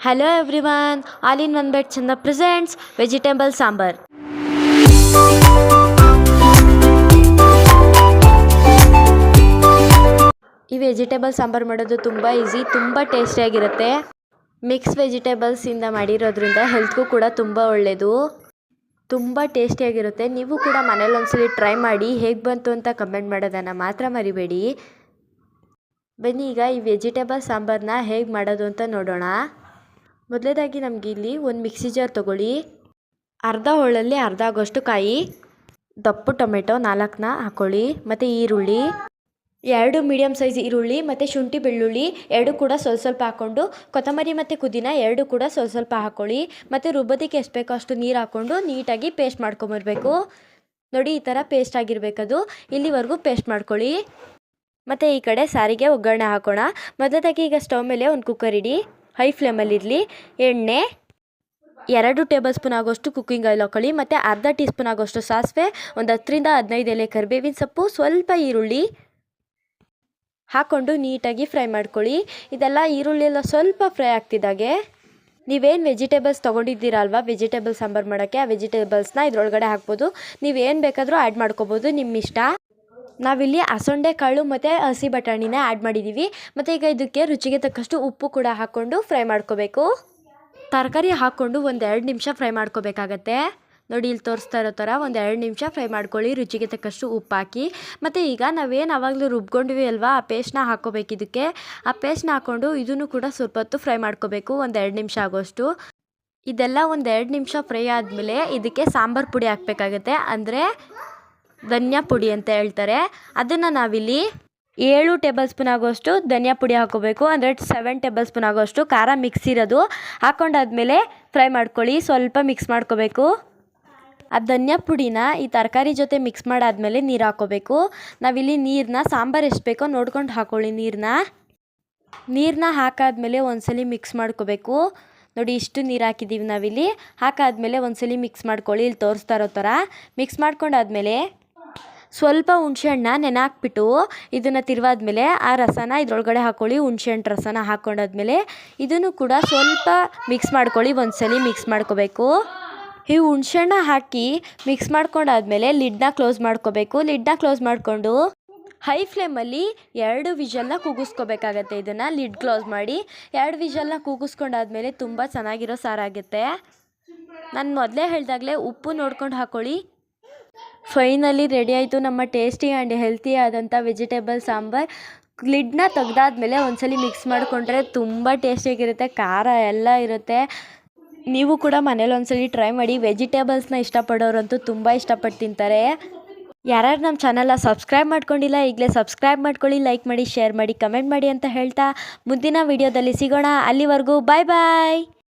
Hello everyone, all in one bed Chanda presents vegetable sambar. ಈ vegetable sambar ಮಾಡೋದು ತುಂಬ easy, ತುಂಬ ಟೇಸ್ಟಿಯಾಗಿರುತ್ತೆ. ಮಿಕ್ಸ್ ವೆಜಿಟೇಬಲ್ಸ್ ಇಂದ ಮಾಡಿರೋದ್ರಿಂದ ಹೆಲ್ತ್ಗೂ ಕೂಡ ತುಂಬ ಒಳ್ಳೆಯದು, ತುಂಬ ಟೇಸ್ಟಿಯಾಗಿರುತ್ತೆ. ನೀವು ಕೂಡ ಮನೇಲಿ ಒಂದ್ಸಲಿ ಟ್ರೈ ಮಾಡಿ, ಹೇಗೆ ಬಂತು ಅಂತ ಕಮೆಂಟ್ ಮಾಡೋದನ್ನು ಮಾತ್ರ ಮರಿಬೇಡಿ. ಬನ್ನಿ ಈಗ ಈ ವೆಜಿಟೇಬಲ್ ಸಾಂಬಾರನ್ನ ಹೇಗೆ ಮಾಡೋದು ಅಂತ ನೋಡೋಣ. ಮೊದಲೇದಾಗಿ ನಮಗೆ ಇಲ್ಲಿ ಒಂದು ಮಿಕ್ಸಿ ಜಾರ್ ತೊಗೊಳ್ಳಿ. ಅರ್ಧ ಹೋಳಲ್ಲಿ ಅರ್ಧ ಆಗೋಷ್ಟು ಕಾಯಿ, ದಪ್ಪು ಟೊಮೆಟೊ 4ನ ಹಾಕ್ಕೊಳ್ಳಿ, ಮತ್ತು ಈರುಳ್ಳಿ 2 ಮೀಡಿಯಮ್ ಸೈಜ್ ಈರುಳ್ಳಿ, ಮತ್ತು ಶುಂಠಿ ಬೆಳ್ಳುಳ್ಳಿ 2 ಕೂಡ ಸ್ವಲ್ಪ ಹಾಕ್ಕೊಂಡು, ಕೊತ್ತಂಬರಿ ಮತ್ತು ಪುದೀನ 2 ಕೂಡ ಸ್ವಲ್ಪ ಹಾಕ್ಕೊಳ್ಳಿ, ಮತ್ತು ರುಬ್ಬೋದಕ್ಕೆ ಎಷ್ಟು ಬೇಕೋ ಅಷ್ಟು ನೀರು ಹಾಕ್ಕೊಂಡು ನೀಟಾಗಿ ಪೇಸ್ಟ್ ಮಾಡ್ಕೊಂಬರ್ಬೇಕು. ನೋಡಿ, ಈ ಥರ ಪೇಸ್ಟ್ ಆಗಿರಬೇಕದು. ಇಲ್ಲಿವರೆಗೂ ಪೇಸ್ಟ್ ಮಾಡ್ಕೊಳ್ಳಿ. ಮತ್ತು ಈ ಕಡೆ ಸಾರಿಗೆ ಒಗ್ಗರಣೆ ಹಾಕೋಣ. ಮೊದಲಾಗಿ ಈಗ ಸ್ಟವ್ ಮೇಲೆ ಒಂದು ಕುಕ್ಕರ್ ಇಡಿ, ಹೈ ಫ್ಲೇಮಲ್ಲಿರಲಿ. ಎಣ್ಣೆ 2 ಟೇಬಲ್ ಸ್ಪೂನ್ ಆಗೋಷ್ಟು ಕುಕ್ಕಿಂಗ್ ಆಯಿಲ್ ಹಾಕ್ಕೊಳ್ಳಿ, ಮತ್ತು ಅರ್ಧ ಟೀ ಸ್ಪೂನ್ ಆಗೋಷ್ಟು ಸಾಸಿವೆ, ಒಂದು 10ರಿಂದ 15 ಎಲೆ ಕರಿಬೇವಿನ ಸೊಪ್ಪು, ಸ್ವಲ್ಪ ಈರುಳ್ಳಿ ಹಾಕ್ಕೊಂಡು ನೀಟಾಗಿ ಫ್ರೈ ಮಾಡ್ಕೊಳ್ಳಿ. ಇದೆಲ್ಲ ಈರುಳ್ಳಿ ಎಲ್ಲ ಸ್ವಲ್ಪ ಫ್ರೈ ಆಗ್ತಿದ್ದಾಗೆ ನೀವೇನು ವೆಜಿಟೇಬಲ್ಸ್ ತೊಗೊಂಡಿದ್ದೀರಲ್ವ ವೆಜಿಟೇಬಲ್ ಸಾಂಬಾರು ಮಾಡೋಕ್ಕೆ, ಆ ವೆಜಿಟೇಬಲ್ಸ್ನ ಇದ್ರೊಳಗಡೆ ಹಾಕ್ಬೋದು. ನೀವೇನು ಬೇಕಾದರೂ ಆ್ಯಡ್ ಮಾಡ್ಕೋಬೋದು, ನಿಮ್ಮ ಇಷ್ಟ. ನಾವಿಲ್ಲಿ ಅಸೊಂಡೆ ಕಾಳು ಮತ್ತು ಹಸಿ ಬಟಾಣಿನ ಆ್ಯಡ್ ಮಾಡಿದ್ದೀವಿ. ಮತ್ತು ಈಗ ಇದಕ್ಕೆ ರುಚಿಗೆ ತಕ್ಕಷ್ಟು ಉಪ್ಪು ಕೂಡ ಹಾಕ್ಕೊಂಡು ಫ್ರೈ ಮಾಡ್ಕೋಬೇಕು. ತರಕಾರಿ ಹಾಕ್ಕೊಂಡು ಒಂದು 2 ನಿಮಿಷ ಫ್ರೈ ಮಾಡ್ಕೋಬೇಕಾಗತ್ತೆ. ನೋಡಿ, ಇಲ್ಲಿ ತೋರಿಸ್ತಾ ಇರೋ ಥರ ಒಂದು 2 ನಿಮಿಷ ಫ್ರೈ ಮಾಡ್ಕೊಳ್ಳಿ, ರುಚಿಗೆ ತಕ್ಕಷ್ಟು ಉಪ್ಪು ಹಾಕಿ. ಮತ್ತು ಈಗ ನಾವೇನು ಆವಾಗಲೂ ರುಬ್ಕೊಂಡಿವಿ ಅಲ್ವಾ, ಆ ಪೇಸ್ಟ್ನ ಹಾಕ್ಕೋಬೇಕು ಇದಕ್ಕೆ. ಆ ಪೇಸ್ಟ್ನ ಹಾಕ್ಕೊಂಡು ಇದನ್ನು ಕೂಡ ಸ್ವಲ್ಪ ಹೊತ್ತು ಫ್ರೈ ಮಾಡ್ಕೋಬೇಕು, ಒಂದು 2 ನಿಮಿಷ ಆಗೋಷ್ಟು. ಇದೆಲ್ಲ ಒಂದು 2 ನಿಮಿಷ ಫ್ರೈ ಆದಮೇಲೆ ಇದಕ್ಕೆ ಸಾಂಬಾರು ಪುಡಿ ಹಾಕಬೇಕಾಗತ್ತೆ, ಅಂದರೆ ಧನಿಯಾ ಪುಡಿ ಅಂತ ಹೇಳ್ತಾರೆ. ಅದನ್ನು ನಾವಿಲ್ಲಿ 7 ಟೇಬಲ್ ಸ್ಪೂನ್ ಆಗೋಷ್ಟು ಧನಿಯಾ ಪುಡಿ ಹಾಕೋಬೇಕು, ಅಂದರೆ 7 ಟೇಬಲ್ ಸ್ಪೂನ್ ಆಗೋಷ್ಟು ಖಾರ ಮಿಕ್ಸ್ ಇರೋದು ಹಾಕ್ಕೊಂಡಾದ್ಮೇಲೆ ಫ್ರೈ ಮಾಡ್ಕೊಳ್ಳಿ. ಸ್ವಲ್ಪ ಮಿಕ್ಸ್ ಮಾಡ್ಕೋಬೇಕು. ಆ ಧನಿಯಾ ಪುಡಿನ ಈ ತರಕಾರಿ ಜೊತೆ ಮಿಕ್ಸ್ ಮಾಡಾದ್ಮೇಲೆ ನೀರು ಹಾಕೋಬೇಕು. ನಾವಿಲ್ಲಿ ನೀರನ್ನ ಸಾಂಬಾರು ಎಷ್ಟು ಬೇಕೋ ನೋಡ್ಕೊಂಡು ಹಾಕ್ಕೊಳ್ಳಿ. ನೀರನ್ನ ಹಾಕಾದ್ಮೇಲೆ ಒಂದ್ಸಲಿ ಮಿಕ್ಸ್ ಮಾಡ್ಕೋಬೇಕು. ನೋಡಿ, ಇಷ್ಟು ನೀರು ಹಾಕಿದ್ದೀವಿ ನಾವಿಲ್ಲಿ. ಹಾಕಾದ್ಮೇಲೆ ಒಂದ್ಸಲಿ ಮಿಕ್ಸ್ ಮಾಡ್ಕೊಳ್ಳಿ, ಇಲ್ಲಿ ತೋರಿಸ್ತಾ ಇರೋ ಥರ ಮಿಕ್ಸ್ ಮಾಡ್ಕೊಂಡಾದ್ಮೇಲೆ ಸ್ವಲ್ಪ ಹುಣಸೆಹಣ್ಣ ನೆನೆ ಹಾಕ್ಬಿಟ್ಟು ಇದನ್ನು ತಿರುವಾದ್ಮೇಲೆ ಆ ರಸನ ಇದ್ರೊಳಗಡೆ ಹಾಕ್ಕೊಳ್ಳಿ. ಹುಣಸೆಹಣ್ಣು ರಸನ ಹಾಕ್ಕೊಂಡಾದ್ಮೇಲೆ ಇದನ್ನು ಕೂಡ ಸ್ವಲ್ಪ ಮಿಕ್ಸ್ ಮಾಡ್ಕೊಳ್ಳಿ, ಒಂದ್ಸಲಿ ಮಿಕ್ಸ್ ಮಾಡ್ಕೋಬೇಕು. ಈ ಹುಣಸೆಹಣ್ಣ ಹಾಕಿ ಮಿಕ್ಸ್ ಮಾಡ್ಕೊಂಡಾದ್ಮೇಲೆ ಲಿಡ್ನ ಕ್ಲೋಸ್ ಮಾಡ್ಕೋಬೇಕು. ಲಿಡ್ನ ಕ್ಲೋಸ್ ಮಾಡಿಕೊಂಡು ಹೈ ಫ್ಲೇಮಲ್ಲಿ 2 ವಿಷಲ್ನ ಕೂಗಿಸ್ಕೋಬೇಕಾಗತ್ತೆ. ಇದನ್ನು ಲಿಡ್ ಕ್ಲೋಸ್ ಮಾಡಿ 2 ವಿಷಲ್ನ ಕೂಗಿಸ್ಕೊಂಡಾದ್ಮೇಲೆ ತುಂಬ ಚೆನ್ನಾಗಿರೋ ಸಾರಾಗುತ್ತೆ. ನಾನು ಮೊದಲೇ ಹೇಳಿದಾಗಲೇ ಉಪ್ಪು ನೋಡ್ಕೊಂಡು ಹಾಕ್ಕೊಳ್ಳಿ. ಫೈನಲಿ ರೆಡಿ ಆಯಿತು ನಮ್ಮ ಟೇಸ್ಟಿ ಆ್ಯಂಡ್ ಹೆಲ್ತಿ ಆದಂಥ ವೆಜಿಟೇಬಲ್ ಸಾಂಬಾರ್. ಲಿಡ್ನ ತೆಗ್ದಾದ್ಮೇಲೆ ಒಂದ್ಸಲಿ ಮಿಕ್ಸ್ ಮಾಡಿಕೊಂಡ್ರೆ ತುಂಬ ಟೇಸ್ಟಿಯಾಗಿರುತ್ತೆ, ಖಾರ ಎಲ್ಲ ಇರುತ್ತೆ. ನೀವು ಕೂಡ ಮನೇಲಿ ಒಂದ್ಸಲಿ ಟ್ರೈ ಮಾಡಿ. ವೆಜಿಟೇಬಲ್ಸ್ನ ಇಷ್ಟಪಡೋರಂತೂ ತುಂಬ ಇಷ್ಟಪಟ್ಟು ತಿಂತಾರೆ. ಯಾರ್ಯಾರು ನಮ್ಮ ಚಾನಲ್ನ ಸಬ್ಸ್ಕ್ರೈಬ್ ಮಾಡ್ಕೊಂಡಿಲ್ಲ, ಈಗಲೇ ಸಬ್ಸ್ಕ್ರೈಬ್ ಮಾಡ್ಕೊಳ್ಳಿ, ಲೈಕ್ ಮಾಡಿ, ಶೇರ್ ಮಾಡಿ, ಕಮೆಂಟ್ ಮಾಡಿ ಅಂತ ಹೇಳ್ತಾ ಮುಂದಿನ ವಿಡಿಯೋದಲ್ಲಿ ಸಿಗೋಣ. ಅಲ್ಲಿವರೆಗೂ ಬಾಯ್ ಬಾಯ್.